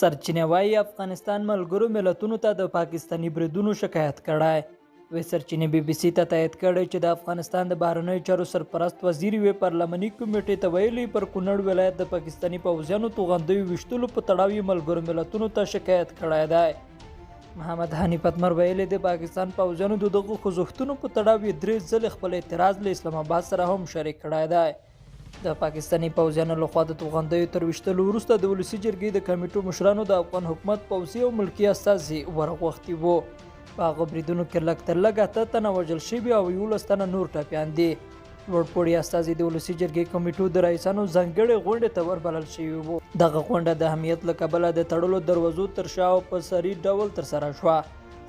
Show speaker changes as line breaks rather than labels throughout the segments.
سرچینه وايي افغانستان ملګرو ملتونو ته د پاکستاني بریدونو شکایت کړی. وی سرچینې بي بي سي ته تایید کړی چې د افغانستان د بهرنیو چارو سرپرست وزیر وی پارلماني کمیټې ته ویلي پر کونړ ولایت د پاکستاني پوځیانو توغندیو ویشتلو په تړاو یې ملګرو ملتونو ته شکایت کړی دی. محمد حنیف اتمر ویلي د پاکستان پوځیانو د دغو خوځښتونو په تړاو یې 3 ځلې خپل اعتراض له اسلام آباد سره هم شریک کړی دی. د پاکستاني پوځیانو لخوا د توغندیو تر ویشتلو وروسته د ولسي جرګې د کمیټو مشرانو د افغان حکومت پوځي او ملکي استازي ورغوښتي وو. په هغه بریدونو کې لږ تر لږه 8 تنه وژل شوي او 11 تنه نور ټپیان دي. لوړپوړي استازي د ولسي جرګې کمیټو د رئیسانو ځانګړې غونډې ته وربلل شوي وو. دغه غونډه د اهمیت له کبله د تړلو دروازو تر شا او په سري ډول ترسره شوه.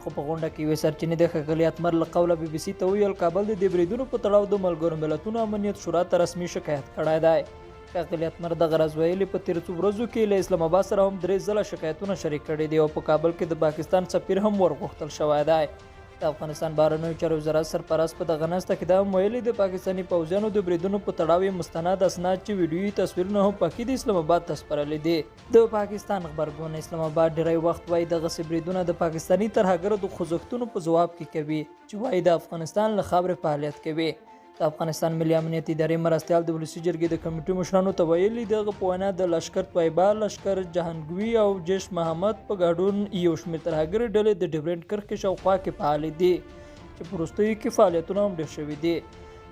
خو په غونډه کې یوې سرچینې د ښاغلي اتمر له قوله بي بي سي ته ویل کابل د دې بریدونو په تړاو د ملګرو ملتونو امنیت شورا ته رسمي شکایت کړی دی. ښاغلي اتمر دغه راز ویلي په تېرو څو ورځو کې له اسلام آباد سره هم 3 ځله شکایتونه شریک کړي دي او په کابل کې د پاکستان سفیر هم ورغوښتل شوی دی. د افغانستان بهرنیو چارو وزارت سرپرست په دغه ناسته کې دا هم ویلي د پاکستاني پوځیانو د بریدونو په تړاو یې مستند اسناد چې ویډیويي تصویرونه هم پکې د اسلام آباد ته سپارلي دي. د پاکستان خبرګون اسلام آباد ډیری وخت وایي دغسې بریدونه د پاکستاني ترهګرو د خوځښتونو په ځواب کې کوي چې وایي د افغانستان له خاورې فعالیت کوي. د افغانستان ملي امنیت ادارې مرستیال د ولسي جرګې د کمیټو مشرانو ته ویلي دغه په وینا د لشکر طیبه، لشکر جهانګوي او جیش محمد په ګډون یو شمېر ترهګرې ډلې د ډیورنډ کرښې شاوخوا کې فعالې دي چې په وروستیو کې فعالیتونه هم ډېر شوي دي.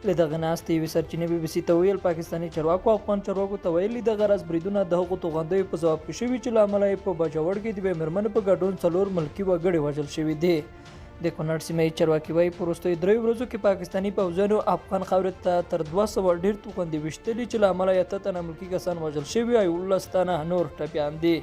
له دغه ناستې یوې سرچینې بي بي سي ته ویل پاکستاني چارواکو افغان چارواکو ته ویلي دغه راز بریدونه د هغو توغندیو په ځواب کې شوي چې له امله یې په باجوړ کې د یوې مېرمنې په ګډون 4 ملکي وګړي وژل شوي دي. د کونړ سیمه ییز چارواکي وایي په وروستیو 3 ورځو کې پاکستاني پوځیانو افغان خاورې ته تر 200 ډېر توغندي ویشتلي چې له امله یې 8 تنه ملکي کسان وژل شوي او 11 تنه نور ټپیان دي.